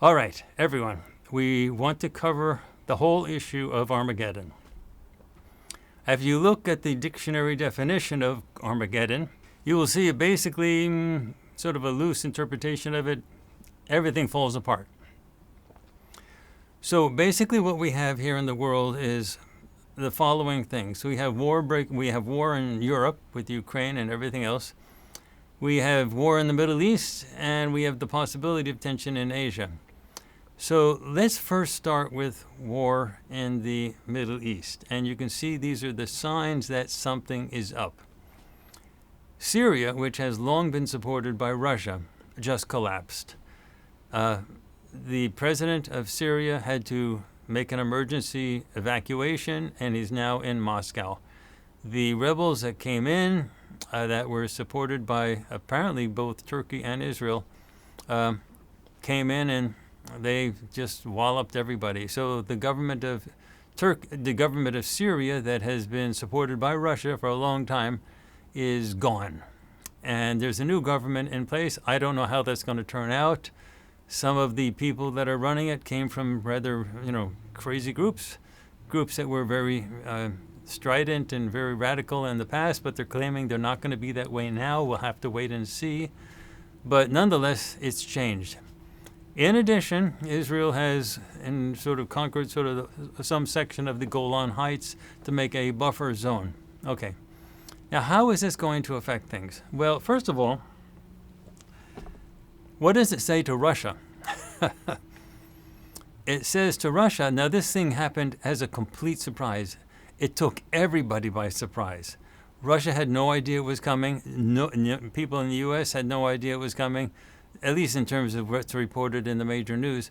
All right, everyone, we want to cover the whole issue of Armageddon. If you look at the dictionary definition of Armageddon, you will see basically sort of a loose interpretation of it. Everything falls apart. So basically what we have here in the world is the following things. We have war in Europe with Ukraine and everything else. We have war in the Middle East, and we have the possibility of tension in Asia. So let's first start with war in the Middle East. And you can see these are the signs that something is up. Syria, which has long been supported by Russia, just collapsed. The president of Syria had to make an emergency evacuation, and he's now in Moscow. The rebels that came in, that were supported by apparently both Turkey and Israel, came in and they just walloped everybody. So the government of Syria, that has been supported by Russia for a long time, is gone. And there's a new government in place. I don't know how that's going to turn out. Some of the people that are running it came from rather, crazy groups that were very strident and very radical in the past, but they're claiming they're not going to be that way now. We'll have to wait and see. But nonetheless, it's changed. In addition, Israel has conquered some section of the Golan Heights to make a buffer zone. Okay. Now, how is this going to affect things? Well, first of all, what does it say to Russia? It says to Russia, now this thing happened as a complete surprise. It took everybody by surprise. Russia had no idea it was coming. People in the U.S. had no idea it was coming, at least in terms of what's reported in the major news.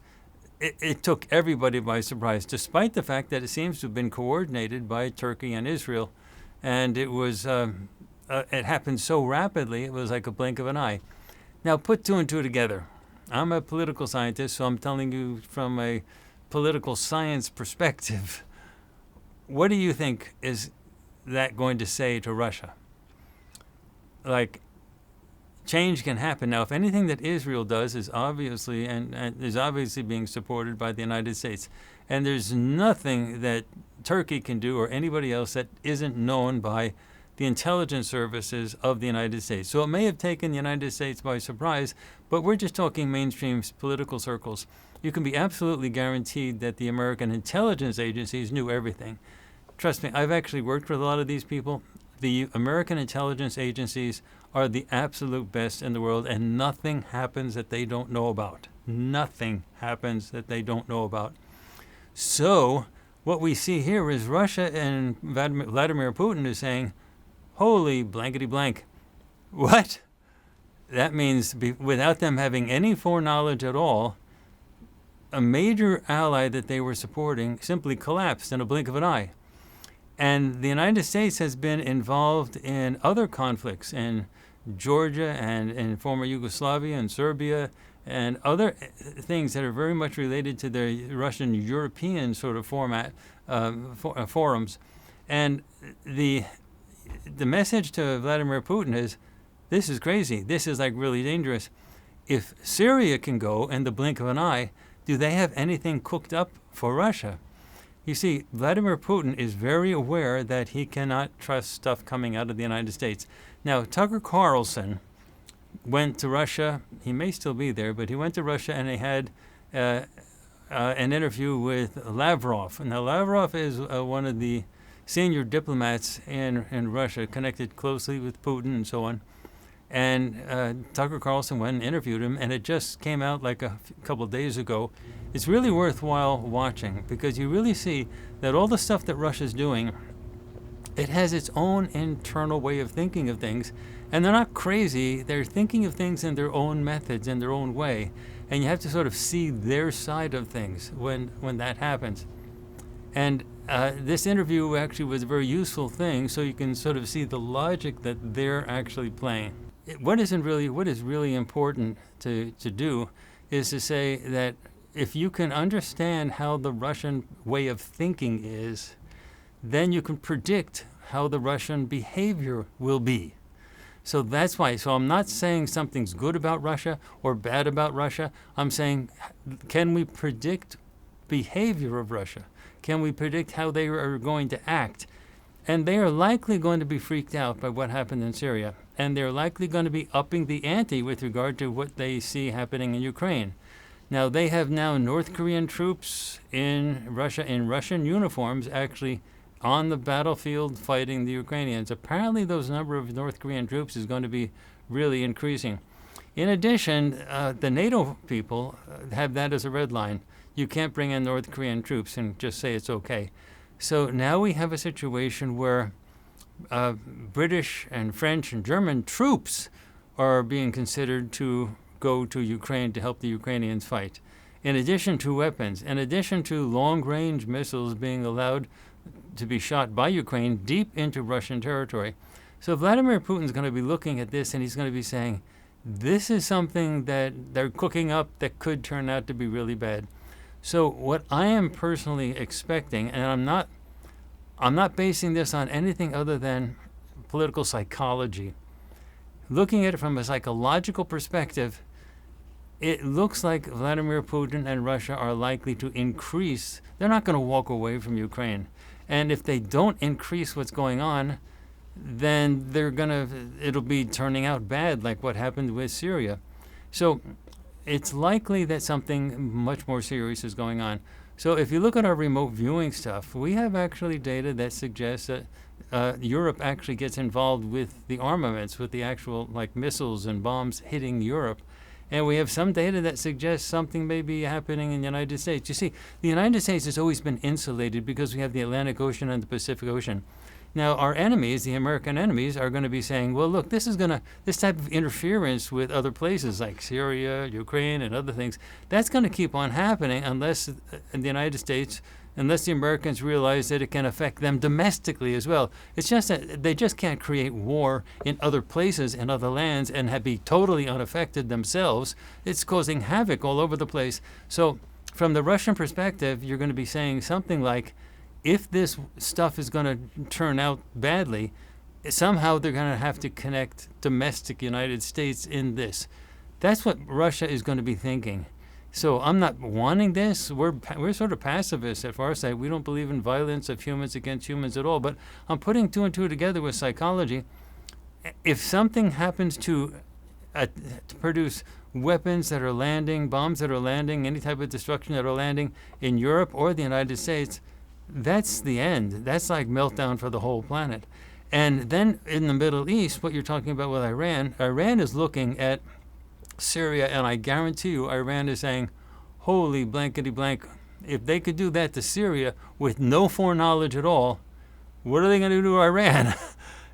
It took everybody by surprise, despite the fact that it seems to have been coordinated by Turkey and Israel. And it was, it happened so rapidly, it was like a blink of an eye. Now, put two and two together. I'm a political scientist, so I'm telling you from a political science perspective. What do you think is that going to say to Russia? Like, change can happen. Now, if anything that Israel does is obviously and is obviously being supported by the United States, and there's nothing that Turkey can do or anybody else that isn't known by the intelligence services of the United States. So it may have taken the United States by surprise, but we're just talking mainstream political circles. You can be absolutely guaranteed that the American intelligence agencies knew everything. Trust me, I've actually worked with a lot of these people. The American intelligence agencies are the absolute best in the world, and nothing happens that they don't know about. Nothing happens that they don't know about. So what we see here is Russia and Vladimir Putin is saying, holy blankety blank. What? That means without them having any foreknowledge at all, a major ally that they were supporting simply collapsed in a blink of an eye. And the United States has been involved in other conflicts in Georgia and in former Yugoslavia and Serbia and other things that are very much related to the Russian-European sort of forums. And the message to Vladimir Putin is, this is crazy. This is like really dangerous. If Syria can go in the blink of an eye, do they have anything cooked up for Russia? You see, Vladimir Putin is very aware that he cannot trust stuff coming out of the United States. Now, Tucker Carlson went to Russia. He may still be there, but he went to Russia and he had an interview with Lavrov. Now, Lavrov is one of the senior diplomats in Russia, connected closely with Putin and so on. And Tucker Carlson went and interviewed him, and it just came out like a couple of days ago. It's really worthwhile watching because you really see that all the stuff that Russia's doing, it has its own internal way of thinking of things. And they're not crazy. They're thinking of things in their own methods, in their own way. And you have to sort of see their side of things when that happens. And this interview actually was a very useful thing, so you can sort of see the logic that they're actually playing. What is really important to do is to say that if you can understand how the Russian way of thinking is, then you can predict how the Russian behavior will be. So that's why. So I'm not saying something's good about Russia or bad about Russia. I'm saying, can we predict behavior of Russia? Can we predict how they are going to act? And they are likely going to be freaked out by what happened in Syria. And they're likely going to be upping the ante with regard to what they see happening in Ukraine. Now, they have now North Korean troops in Russia, in Russian uniforms, actually on the battlefield fighting the Ukrainians. Apparently, those number of North Korean troops is going to be really increasing. In addition, the NATO people have that as a red line. You can't bring in North Korean troops and just say it's okay. So now we have a situation where British and French and German troops are being considered to go to Ukraine to help the Ukrainians fight. In addition to weapons, in addition to long-range missiles being allowed to be shot by Ukraine deep into Russian territory. So Vladimir Putin's going to be looking at this and he's going to be saying, this is something that they're cooking up that could turn out to be really bad. So what I am personally expecting, and I'm not basing this on anything other than political psychology. Looking at it from a psychological perspective, it looks like Vladimir Putin and Russia are likely to increase. They're not going to walk away from Ukraine. And if they don't increase what's going on, then it'll be turning out bad like what happened with Syria. So it's likely that something much more serious is going on. So if you look at our remote viewing stuff, we have actually data that suggests that Europe actually gets involved with the armaments, with the actual like missiles and bombs hitting Europe. And we have some data that suggests something may be happening in the United States. You see, the United States has always been insulated because we have the Atlantic Ocean and the Pacific Ocean. Now, our enemies, the American enemies, are going to be saying, well, look, this type of interference with other places like Syria, Ukraine, and other things, that's going to keep on happening unless in the United States, unless the Americans realize that it can affect them domestically as well. It's just that they just can't create war in other places and other lands and be totally unaffected themselves. It's causing havoc all over the place. So from the Russian perspective, you're going to be saying something like, if this stuff is going to turn out badly, somehow they're going to have to connect domestic United States in this. That's what Russia is going to be thinking. So I'm not wanting this. We're sort of pacifists at Farsight. We don't believe in violence of humans against humans at all. But I'm putting two and two together with psychology. If something happens to produce weapons that are landing, bombs that are landing, any type of destruction that are landing in Europe or the United States, that's the end. That's like meltdown for the whole planet. And then in the Middle East, what you're talking about with Iran is looking at Syria, and I guarantee you Iran is saying, holy blankety blank, if they could do that to Syria with no foreknowledge at all, what are they going to do to Iran?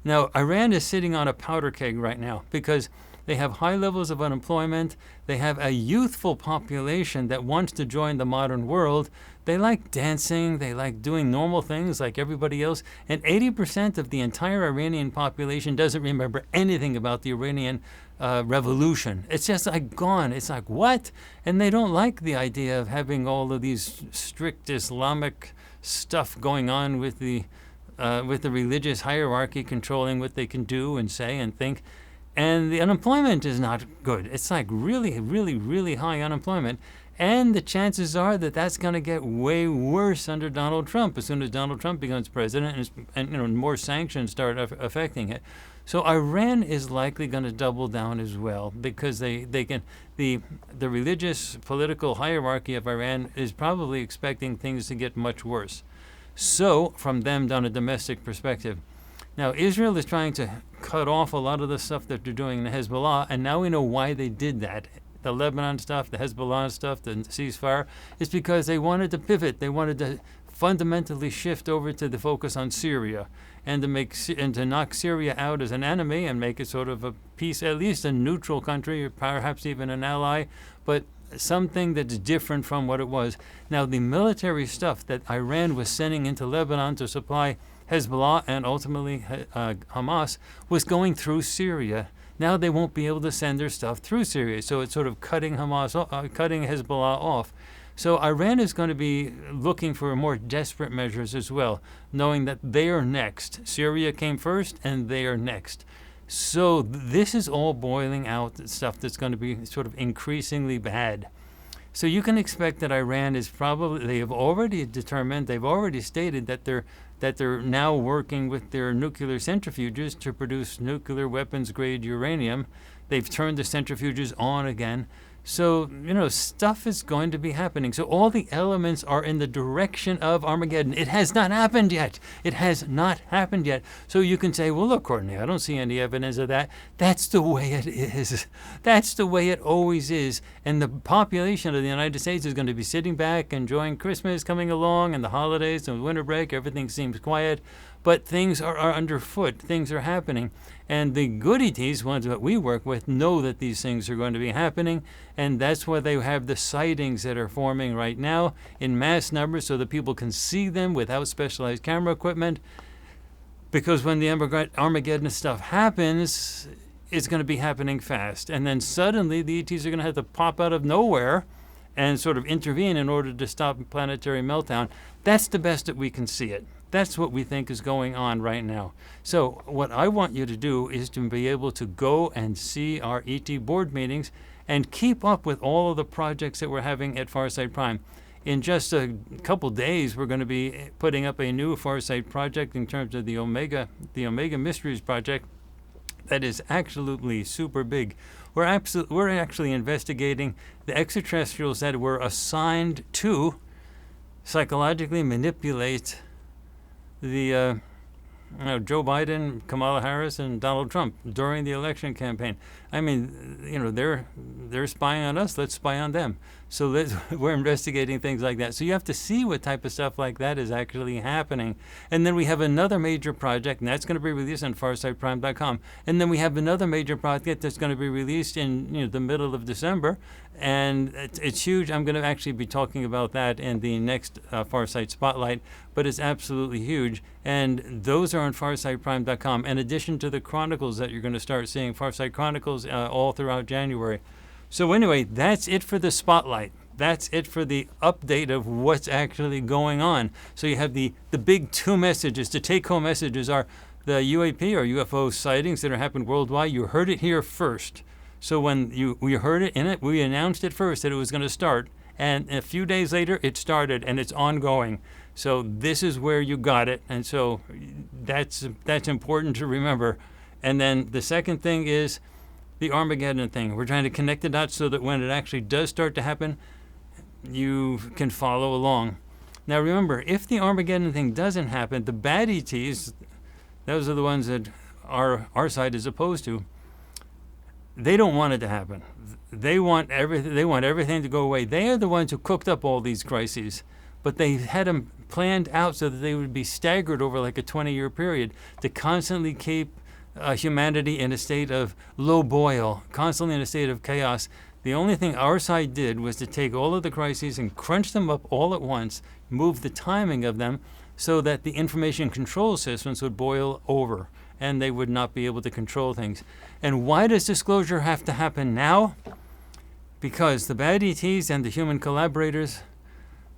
Now, Iran is sitting on a powder keg right now because they have high levels of unemployment. They have a youthful population that wants to join the modern world. They like dancing. They like doing normal things like everybody else. And 80% of the entire Iranian population doesn't remember anything about the Iranian revolution. It's just like gone. It's like, what? And they don't like the idea of having all of these strict Islamic stuff going on with the religious hierarchy controlling what they can do and say and think. And the unemployment is not good. It's like really, really, really high unemployment. And the chances are that that's going to get way worse under Donald Trump as soon as Donald Trump becomes president and more sanctions start affecting it. So Iran is likely going to double down as well because the religious political hierarchy of Iran is probably expecting things to get much worse. So from them down a domestic perspective. Now, Israel is trying to cut off a lot of the stuff that they're doing in the Hezbollah, and now we know why they did that. The Lebanon stuff, the Hezbollah stuff, the ceasefire, is because they wanted to pivot. They wanted to fundamentally shift over to the focus on Syria and to knock Syria out as an enemy and make it sort of a peace, at least a neutral country, or perhaps even an ally, but something that's different from what it was. Now, the military stuff that Iran was sending into Lebanon to supply Hezbollah and ultimately Hamas was going through Syria. Now they won't be able to send their stuff through Syria, so it's sort of cutting Hezbollah off. So Iran is going to be looking for more desperate measures as well, knowing that they are next. Syria came first, and they are next. So this is all boiling out stuff that's going to be sort of increasingly bad. So you can expect that Iran is probably, they have already determined, they've already stated that they're now working with their nuclear centrifuges to produce nuclear weapons grade uranium. They've turned the centrifuges on again. So, stuff is going to be happening. So all the elements are in the direction of Armageddon. It has not happened yet. It has not happened yet. So you can say, well, look, Courtney, I don't see any evidence of that. That's the way it is. That's the way it always is. And the population of the United States is going to be sitting back, enjoying Christmas coming along and the holidays and winter break. Everything seems quiet. But things are underfoot. Things are happening. And the good ETs, ones that we work with, know that these things are going to be happening. And that's why they have the sightings that are forming right now in mass numbers so that people can see them without specialized camera equipment. Because when the Armageddon stuff happens, it's going to be happening fast. And then suddenly the ETs are going to have to pop out of nowhere and sort of intervene in order to stop planetary meltdown. That's the best that we can see it. That's what we think is going on right now. So what I want you to do is to be able to go and see our ET board meetings and keep up with all of the projects that we're having at Farsight Prime. In just a couple days, we're going to be putting up a new Farsight project in terms of the Omega Mysteries project. That is absolutely super big. We're actually investigating the extraterrestrials that were assigned to psychologically manipulate the Joe Biden, Kamala Harris, and Donald Trump during the election campaign. I mean, they're spying on us. Let's spy on them. So we're investigating things like that. So you have to see what type of stuff like that is actually happening. And then we have another major project, and that's going to be released on FarsightPrime.com. And then we have another major project that's going to be released in the middle of December. And it's huge. I'm going to actually be talking about that in the next Farsight Spotlight. But it's absolutely huge. And those are on FarsightPrime.com, in addition to the Chronicles that you're going to start seeing, Farsight Chronicles, all throughout January. So anyway, that's it for the Spotlight. That's it for the update of what's actually going on. So you have the big two messages. The take-home messages are the UAP or UFO sightings that are happening worldwide. You heard it here first. So when we heard it, we announced it first that it was going to start. And a few days later, it started, and it's ongoing. So this is where you got it. And so that's important to remember. And then the second thing is the Armageddon thing. We're trying to connect the dots so that when it actually does start to happen, you can follow along. Now remember, if the Armageddon thing doesn't happen, the bad ETs, those are the ones that our side is opposed to, they don't want it to happen. They want everything to go away. They are the ones who cooked up all these crises, but they had them planned out so that they would be staggered over like a 20-year period to constantly keep humanity in a state of low boil, constantly in a state of chaos. The only thing our side did was to take all of the crises and crunch them up all at once, move the timing of them so that the information control systems would boil over and they would not be able to control things. And why does disclosure have to happen now? Because the bad ETs and the human collaborators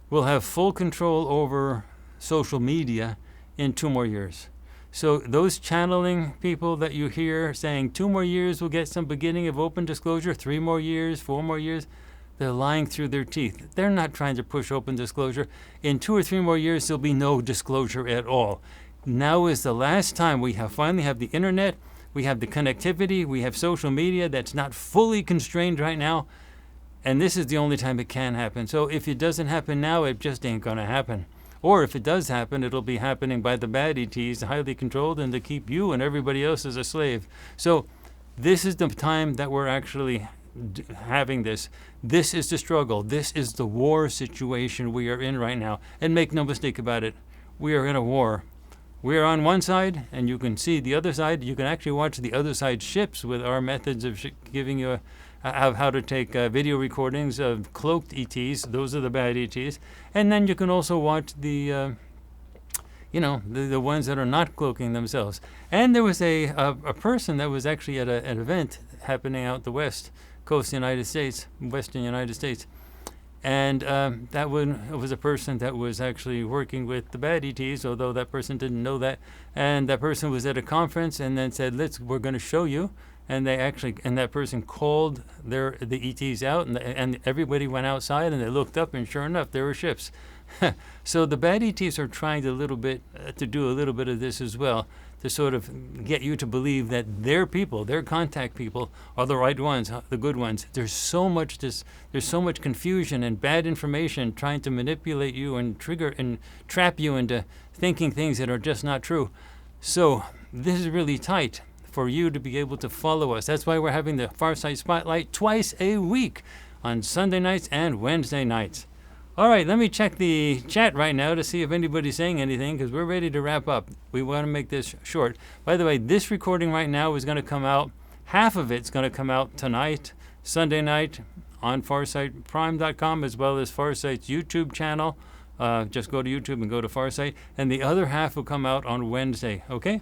will have full control over social media in 2 more years. So those channeling people that you hear saying 2 more years we'll get some beginning of open disclosure, 3 more years, 4 more years, they're lying through their teeth. They're not trying to push open disclosure. In 2 or 3 more years, there'll be no disclosure at all. Now is the last time we finally have the internet, we have the connectivity, we have social media that's not fully constrained right now, and this is the only time it can happen. So if it doesn't happen now, it just ain't going to happen. Or if it does happen, it'll be happening by the bad ETs, highly controlled, and to keep you and everybody else as a slave. So this is the time that we're actually having this. This is the struggle. This is the war situation we are in right now. And make no mistake about it, we are in a war. We are on one side, and you can see the other side. You can actually watch the other side's ships with our methods of giving you how to take video recordings of cloaked ETs. Those are the bad ETs. And then you can also watch the ones that are not cloaking themselves. And there was a person that was actually at an event happening out the west coast of the United States, western United States. And that one was a person that was actually working with the bad ETs, although that person didn't know that. And that person was at a conference and then said, we're going to show you. And that person called the ETs out, and everybody went outside and they looked up, and sure enough, there were ships. So the bad ETs are trying to do a little bit of this as well, to sort of get you to believe that their people, their contact people, are the right ones, the good ones. There's so much confusion and bad information trying to manipulate you and trigger and trap you into thinking things that are just not true. So this is really tight for you to be able to follow us. That's why we're having the Farsight Spotlight twice a week, on Sunday nights and Wednesday nights. All right, let me check the chat right now to see if anybody's saying anything, because we're ready to wrap up. We want to make this short. By the way, this recording right now is going to come out, half of it's going to come out tonight, Sunday night, on FarsightPrime.com, as well as Farsight's YouTube channel. Just go to YouTube and go to Farsight. And the other half will come out on Wednesday, okay?